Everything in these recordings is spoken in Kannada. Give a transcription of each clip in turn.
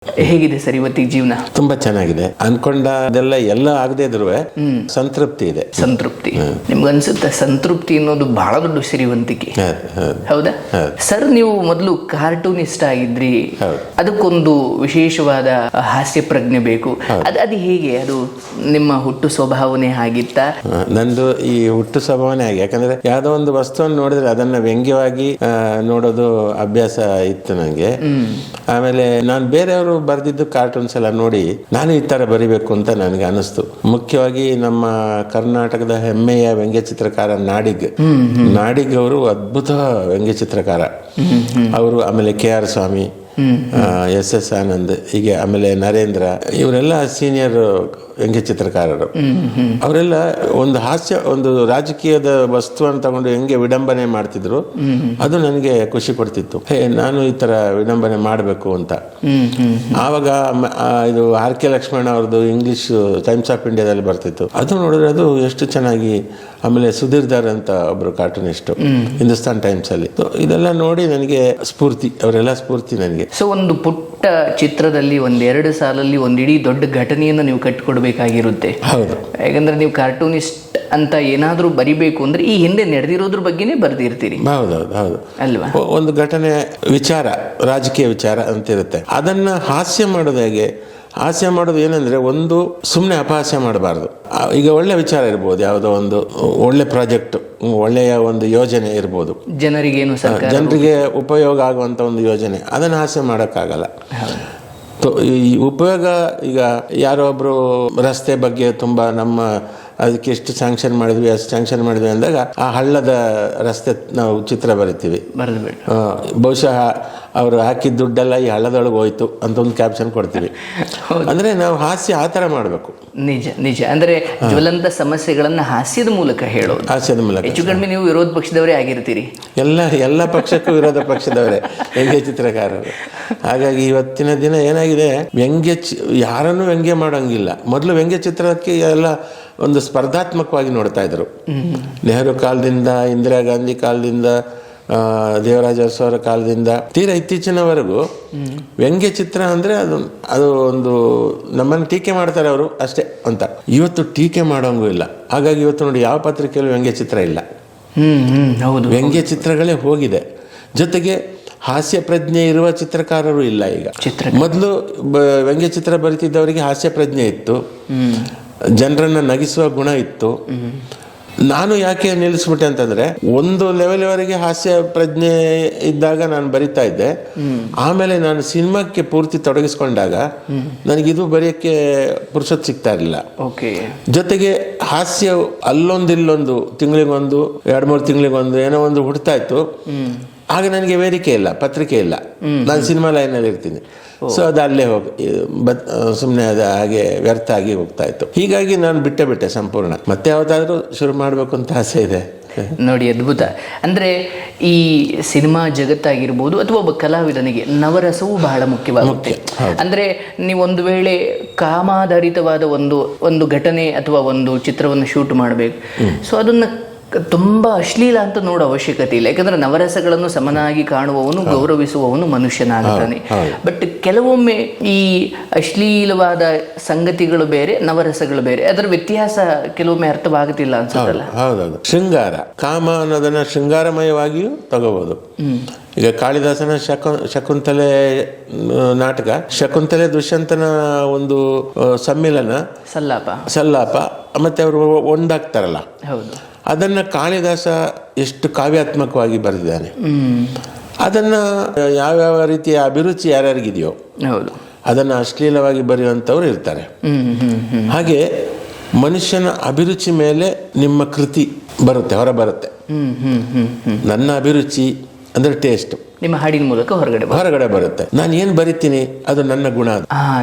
ಹೇಗಿದೆ ಸರ್ ಇವತ್ತಿಗೆ ಜೀವನ? ತುಂಬಾ ಚೆನ್ನಾಗಿದೆ. ಅನ್ಕೊಂಡದೆಲ್ಲ ಎಲ್ಲ ಆಗದೆ ಇದ್ರು ಸಂತೃಪ್ತಿ ಇದೆ. ಸಂತೃಪ್ತಿ ನಿಮ್ಗೆ ಅನ್ಸುತ್ತೆ? ಸಂತೃಪ್ತಿ ಅನ್ನೋದು ಬಹಳ ದೊಡ್ಡ ಸಿರಿವಂತಿಕೆ, ಹೌದಾ ಸರ್? ನೀವು ಮೊದಲು ಕಾರ್ಟೂನಿಸ್ಟ್ ಆಗಿದ್ರಿ, ಅದಕ್ಕೊಂದು ವಿಶೇಷವಾದ ಹಾಸ್ಯ ಪ್ರಜ್ಞೆ ಬೇಕು. ಅದು ಹೇಗೆ? ಅದು ನಿಮ್ಮ ಹುಟ್ಟು ಸ್ವಭಾವನೆ ಆಗಿತ್ತ? ನಂದು ಈ ಹುಟ್ಟು ಸ್ವಭಾವನೆ ಆಗಿ, ಯಾಕಂದ್ರೆ ಯಾವ್ದೋ ಒಂದು ವಸ್ತುವನ್ನು ನೋಡಿದ್ರೆ ಅದನ್ನ ವ್ಯಂಗ್ಯವಾಗಿ ನೋಡೋದು ಅಭ್ಯಾಸ ಇತ್ತು ನನಗೆ. ಆಮೇಲೆ ನಾನು ಬೇರೆಯವರು ಬರೆದಿದ್ದು ಕಾರ್ಟೂನ್ಸ್ ಎಲ್ಲ ನೋಡಿ ನಾನು ಈ ತರ ಬರಿಬೇಕು ಅಂತ ನನಗೆ ಅನಿಸ್ತು. ಮುಖ್ಯವಾಗಿ ನಮ್ಮ ಕರ್ನಾಟಕದ ಹೆಮ್ಮೆಯ ವ್ಯಂಗ್ಯ ಚಿತ್ರಕಾರ ನಾಡಿಗ್ ಅವರು ಅದ್ಭುತ ವ್ಯಂಗ್ಯ ಚಿತ್ರಕಾರ ಅವರು. ಆಮೇಲೆ KR ಸ್ವಾಮಿ, SS ಆನಂದ್, ಹೀಗೆ ಆಮೇಲೆ ನರೇಂದ್ರ, ಇವರೆಲ್ಲ ಸೀನಿಯರ್ ವ್ಯಂಗ್ಯ ಚಿತ್ರಕಾರರು. ಅವರೆಲ್ಲ ಒಂದು ಹಾಸ್ಯ, ಒಂದು ರಾಜಕೀಯದ ವಸ್ತುವನ್ನು ತಗೊಂಡು ಹೆಂಗೆ ವಿಡಂಬನೆ ಮಾಡ್ತಿದ್ರು, ಅದು ನನಗೆ ಖುಷಿ ಕೊಡ್ತಿತ್ತು. ನಾನು ಈ ತರ ವಿಡಂಬನೆ ಮಾಡಬೇಕು ಅಂತ. ಆವಾಗ ಇದು RK ಲಕ್ಷ್ಮಣ ಅವ್ರದ್ದು ಇಂಗ್ಲಿಷ್ ಟೈಮ್ಸ್ ಆಫ್ ಇಂಡಿಯಾದಲ್ಲಿ ಬರ್ತಿತ್ತು. ಅದು ನೋಡಿದ್ರೆ ಅದು ಎಷ್ಟು ಚೆನ್ನಾಗಿ. ಆಮೇಲೆ ಸುಧೀರ್ ದಾರ್ ಅಂತ ಒಬ್ರು ಕಾರ್ಟೂನಿಸ್ಟ್ ಹಿಂದೂಸ್ತಾನ್ ಟೈಮ್ಸ್ ಅಲ್ಲಿ. ಇದೆಲ್ಲ ನೋಡಿ ನನಗೆ ಸ್ಫೂರ್ತಿ, ಅವರೆಲ್ಲ ಸ್ಫೂರ್ತಿ ನನಗೆ. ಸೊ ಒಂದು ಪುಟ್ಟ ಚಿತ್ರದಲ್ಲಿ ಒಂದೆರಡು ಸಾಲಲ್ಲಿ ಒಂದಿಡೀ ದೊಡ್ಡ ಘಟನೆಯನ್ನು ನೀವು ಕಟ್ಟಿಕೊಡ್ಬೇಕಾಗಿರುತ್ತೆ. ಹೌದು. ಯಾಕಂದ್ರೆ ನೀವು ಕಾರ್ಟೂನಿಸ್ಟ್ ಅಂತ ಏನಾದ್ರೂ ಬರಿಬೇಕು ಅಂದ್ರೆ ಈ ಹಿಂದೆ ನಡೆದಿರೋದ್ರ ಬಗ್ಗೆನೇ ಬರ್ದಿರ್ತೀರಿ. ಹೌದೌದು, ಹೌದು ಅಲ್ವಾ? ಒಂದು ಘಟನೆ, ವಿಚಾರ, ರಾಜಕೀಯ ವಿಚಾರ ಅಂತಿರುತ್ತೆ. ಅದನ್ನ ಹಾಸ್ಯ ಮಾಡೋದು ಹೇಗೆ? ಹಾಸ್ಯ ಮಾಡೋದು ಏನಂದ್ರೆ, ಒಂದು ಸುಮ್ಮನೆ ಅಪಹಾಸ್ಯ ಮಾಡಬಾರ್ದು. ಈಗ ಒಳ್ಳೆ ವಿಚಾರ ಇರ್ಬೋದು, ಯಾವುದೋ ಒಂದು ಒಳ್ಳೆ ಪ್ರಾಜೆಕ್ಟ್, ಒಳ್ಳೆಯ ಒಂದು ಯೋಜನೆ ಇರ್ಬೋದು, ಜನರಿಗೆ ಉಪಯೋಗ ಆಗುವಂತ ಒಂದು ಯೋಜನೆ, ಅದನ್ನ ಹಾಸ್ಯ ಮಾಡೋಕ್ಕಾಗಲ್ಲ. ಈ ಉಪಯೋಗ, ಈಗ ಯಾರೋ ಒಬ್ರು ರಸ್ತೆ ಬಗ್ಗೆ ತುಂಬಾ ಅದಕ್ಕೆ ಎಷ್ಟು ಸ್ಯಾಂಕ್ಷನ್ ಮಾಡಿದ್ವಿ, ಅಷ್ಟು ಸ್ಯಾಂಕ್ಷನ್ ಮಾಡಿದ್ವಿ ಅಂದಾಗ ಆ ಹಳ್ಳದ ರಸ್ತೆ ನಾವು ಚಿತ್ರ ಬರಿತೀವಿ. ಬಹುಶಃ ಅವರು ಹಾಕಿದ ದುಡ್ಡೆಲ್ಲ ಈ ಹಳ್ಳದೊಳಗೆ ಹೋಯ್ತು ಅಂತ ಒಂದು ಕ್ಯಾಪ್ಷನ್ ಕೊಡ್ತೀವಿ. ಅಂದ್ರೆ ನಾವು ಹಾಸ್ಯ ಆ ಥರ ಮಾಡಬೇಕು. ನಿಜ. ಅಂದ್ರೆ ಜ್ವಲಂತ ಸಮಸ್ಯೆಗಳನ್ನ ಹಾಸ್ಯದ ಮೂಲಕ ಹೇಳೋದು. ಹಾಸ್ಯದ ಮೂಲಕ. ಹೆಚ್ಚು ಕಡಿಮೆ ನೀವು ವಿರೋಧ ಪಕ್ಷದವರೇ ಆಗಿರ್ತೀರಿ. ಎಲ್ಲ ಪಕ್ಷಕ್ಕೂ ವಿರೋಧ ಪಕ್ಷದವರೇ ವ್ಯಂಗ್ಯ ಚಿತ್ರಕಾರರು. ಹಾಗಾಗಿ ಇವತ್ತಿನ ದಿನ ಏನಾಗಿದೆ, ಯಾರನ್ನು ವ್ಯಂಗ್ಯ ಮಾಡೋಂಗಿಲ್ಲ. ಮೊದಲು ವ್ಯಂಗ್ಯ ಚಿತ್ರಕ್ಕೆ ಎಲ್ಲ ಒಂದು ಸ್ಪರ್ಧಾತ್ಮಕವಾಗಿ ನೋಡ್ತಾ ಇದ್ರು. ನೆಹರು ಕಾಲದಿಂದ, ಇಂದಿರಾ ಗಾಂಧಿ ಕಾಲದಿಂದ, ದೇವರಾಜ ಅರಸು ಅವರ ಕಾಲದಿಂದ ತೀರಾ ಇತ್ತೀಚಿನವರೆಗೂ ವ್ಯಂಗ್ಯ ಚಿತ್ರ ಅಂದ್ರೆ ಅದು ಒಂದು ನಮ್ಮನ್ನು ಟೀಕೆ ಮಾಡ್ತಾರೆ ಅವರು ಅಷ್ಟೇ ಅಂತ. ಇವತ್ತು ಟೀಕೆ ಮಾಡೋಂಗೂ ಇಲ್ಲ. ಹಾಗಾಗಿ ಇವತ್ತು ನೋಡಿ, ಯಾವ ಪತ್ರಿಕೆಯಲ್ಲೂ ವ್ಯಂಗ್ಯ ಚಿತ್ರ ಇಲ್ಲ. ವ್ಯಂಗ್ಯ ಚಿತ್ರಗಳೇ ಹೋಗಿದೆ. ಜೊತೆಗೆ ಹಾಸ್ಯ ಪ್ರಜ್ಞೆ ಇರುವ ಚಿತ್ರಕಾರರು ಇಲ್ಲ ಈಗ. ಮೊದಲು ವ್ಯಂಗ್ಯ ಚಿತ್ರ ಬರೀತಿದ್ದವರಿಗೆ ಹಾಸ್ಯ ಪ್ರಜ್ಞೆ ಇತ್ತು, ಜನರನ್ನ ನಗಿಸುವ ಗುಣ ಇತ್ತು. ನಾನು ಯಾಕೆ ನಿಲ್ಲಿಸ್ಬಿಟ್ಟೆ ಅಂತಂದ್ರೆ, ಒಂದು ಲೆವೆಲ್ವರೆಗೆ ಹಾಸ್ಯ ಪ್ರಜ್ಞೆ ಇದ್ದಾಗ ನಾನು ಬರಿತಾ ಇದ್ದೆ. ಆಮೇಲೆ ನಾನು ಸಿನಿಮಾಕ್ಕೆ ಪೂರ್ತಿ ತೊಡಗಿಸ್ಕೊಂಡಾಗ ನನಗಿದು ಬರೆಯಕ್ಕೆ ಪುರುಸೊತ್ತು ಸಿಗ್ತಾ ಇರಲಿಲ್ಲ. ಜೊತೆಗೆ ಹಾಸ್ಯ ಅಲ್ಲೊಂದಿಲ್ಲೊಂದು, ತಿಂಗಳಿಗೊಂದು, 2-3 ತಿಂಗಳಿಗೊಂದು ಏನೋ ಒಂದು ಹುಡ್ತಾ ಇತ್ತು. ಆಗ ನನಗೆ ವೇದಿಕೆ ಇಲ್ಲ, ಪತ್ರಿಕೆ ಇಲ್ಲ, ನಾನು ಸಿನಿಮಾ ಲೈನಲ್ಲಿ ಇರ್ತೀನಿ. ಸೊ ಅದು ಅಲ್ಲೇ ಸುಮ್ಮನೆ ಅದು ಹಾಗೆ ವ್ಯರ್ಥ ಆಗಿ ಹೋಗ್ತಾ ಇತ್ತು. ಹೀಗಾಗಿ ನಾನು ಬಿಟ್ಟೆ ಸಂಪೂರ್ಣ. ಮತ್ತೆ ಯಾವ್ದಾದ್ರು ಶುರು ಮಾಡಬೇಕು ಅಂತ ಆಸೆ ಇದೆ. ನೋಡಿ, ಅದ್ಭುತ. ಅಂದ್ರೆ ಈ ಸಿನಿಮಾ ಜಗತ್ತಾಗಿರ್ಬೋದು ಅಥವಾ ಒಬ್ಬ ಕಲಾವಿದನಿಗೆ ನವರಸವು ಬಹಳ ಮುಖ್ಯವಾಗುತ್ತೆ. ಅಂದ್ರೆ ನೀವು ಒಂದು ವೇಳೆ ಕಾಮಾಧಾರಿತವಾದ ಒಂದು ಘಟನೆ ಅಥವಾ ಒಂದು ಚಿತ್ರವನ್ನು ಶೂಟ್ ಮಾಡಬೇಕು, ಸೊ ಅದನ್ನ ತುಂಬಾ ಅಶ್ಲೀಲ ಅಂತ ನೋಡೋ ಅವಶ್ಯಕತೆ ಇಲ್ಲ. ಯಾಕಂದ್ರೆ ನವರಸಗಳನ್ನು ಸಮನಾಗಿ ಕಾಣುವವನು, ಗೌರವಿಸುವವನು ಮನುಷ್ಯನಾಗ್ತಾನೆ. ಬಟ್ ಕೆಲವೊಮ್ಮೆ ಈ ಅಶ್ಲೀಲವಾದ ಸಂಗತಿಗಳು ಬೇರೆ, ನವರಸಗಳು ಬೇರೆ, ಅದರ ವ್ಯತ್ಯಾಸ ಕೆಲವೊಮ್ಮೆ ಅರ್ಥವಾಗುತ್ತಿಲ್ಲ ಅನ್ಸುತ್ತಲ್ಲ. ಹೌದೌದು. ಶೃಂಗಾರ, ಕಾಮ ಅನ್ನೋದನ್ನ ಶೃಂಗಾರಮಯವಾಗಿಯೂ ತಗೋಬಹುದು. ಈಗ ಕಾಳಿದಾಸನ ಶಕುಂತಲೆ ನಾಟಕ, ಶಕುಂತಲೆ ದುಷ್ಯಂತನ ಒಂದು ಸಮ್ಮಿಲನ, ಸಲ್ಲಾಪ, ಮತ್ತೆ ಅವರು ಒಂದಾಗ್ತಾರಲ್ಲ, ಅದನ್ನ ಕಾಳಿದಾಸ ಎಷ್ಟು ಕಾವ್ಯಾತ್ಮಕವಾಗಿ ಬರೆದಿದ್ದಾನೆ. ಅದನ್ನ ಯಾವ್ಯಾವ ರೀತಿಯ ಅಭಿರುಚಿ ಯಾರ್ಯಾರಿಗಿದೆಯೋ ಅದನ್ನ ಅಶ್ಲೀಲವಾಗಿ ಬರೆಯುವಂಥವ್ರು ಇರ್ತಾರೆ. ಹಾಗೆ ಮನುಷ್ಯನ ಅಭಿರುಚಿ ಮೇಲೆ ನಿಮ್ಮ ಕೃತಿ ಹೊರ ಬರುತ್ತೆ. ನನ್ನ ಅಭಿರುಚಿ ಅಂದ್ರೆ ಟೇಸ್ಟ್ ನಿಮ್ಮ ಹಾಡಿನ ಮೂಲಕ ಹೊರಗಡೆ ಬರುತ್ತೆ. ನಾನು ಏನ್ ಬರಿತೀನಿ ಅದು ನನ್ನ ಗುಣ.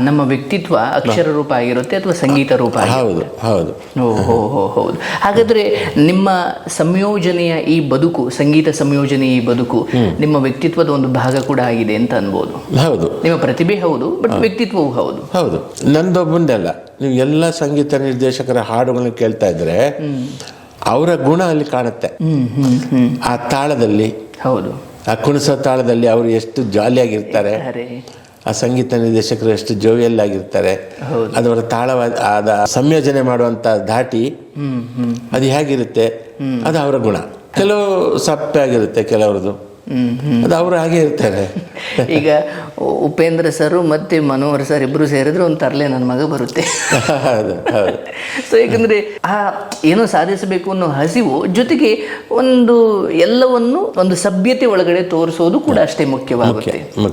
ನಮ್ಮ ವ್ಯಕ್ತಿತ್ವ ಅಕ್ಷರ ರೂಪ ಆಗಿರುತ್ತೆ ಅಥವಾ ಸಂಗೀತ ರೂಪ. ಹೌದು. ಹೌದು. ಹಾಗಾದ್ರೆ ನಿಮ್ಮ ಸಂಯೋಜನೆಯ ಈ ಬದುಕು, ಸಂಗೀತ ಸಂಯೋಜನೆಯ ಈ ಬದುಕು ನಿಮ್ಮ ವ್ಯಕ್ತಿತ್ವದ ಒಂದು ಭಾಗ ಕೂಡ ಆಗಿದೆ ಅಂತ ಅನ್ಬೋದು. ಹೌದು. ನಿಮ್ಮ ಪ್ರತಿಭೆ ಹೌದು, ಬಟ್ ವ್ಯಕ್ತಿತ್ವವು ಹೌದು. ನಂದೊಬ್ಬಂದಲ್ಲ, ನೀವು ಎಲ್ಲ ಸಂಗೀತ ನಿರ್ದೇಶಕರ ಹಾಡುಗಳನ್ನ ಕೇಳ್ತಾ ಇದ್ರೆ ಅವರ ಗುಣ ಅಲ್ಲಿ ಕಾಣುತ್ತೆ. ಆ ತಾಳದಲ್ಲಿ, ಆ ಕುಣಿಸೋ ತಾಳದಲ್ಲಿ ಅವರು ಎಷ್ಟು ಜಾಲಿಯಾಗಿರ್ತಾರೆ. ಆ ಸಂಗೀತ ನಿರ್ದೇಶಕರು ಎಷ್ಟು ಜೋವಿಯಲ್ ಆಗಿರ್ತಾರೆ, ಅದರ ತಾಳವಾದ ಸಂಯೋಜನೆ ಮಾಡುವಂಥ ಧಾಟಿ ಅದು ಹೇಗಿರುತ್ತೆ, ಅದು ಅವರ ಗುಣ. ಕೆಲವು ಸಪ್ಪೆ ಆಗಿರುತ್ತೆ ಕೆಲವ್ರದ್ದು, ಅದು ಅವರು ಹಾಗೆ ಇರ್ತಾರೆ. ಈಗ ಉಪೇಂದ್ರ ಸರ್ ಮತ್ತೆ ಮನೋಹರ್ ಸರ್ ಇಬ್ರು ಸೇರಿದ್ರೆ ಒಂದು ತರಲೆ ನನ್ನ ಮಗ ಬರುತ್ತೆ. ಹೌದು ಹೌದು. ಸೊ ಯಾಕಂದ್ರೆ ಆ ಏನೋ ಸಾಧಿಸಬೇಕು ಅನ್ನೋ ಹಸಿವು ಜೊತೆಗೆ ಒಂದು ಎಲ್ಲವನ್ನು ಒಂದು ಸಭ್ಯತೆ ಒಳಗಡೆ ತೋರಿಸೋದು ಕೂಡ ಅಷ್ಟೇ ಮುಖ್ಯವಾಗುತ್ತೆ.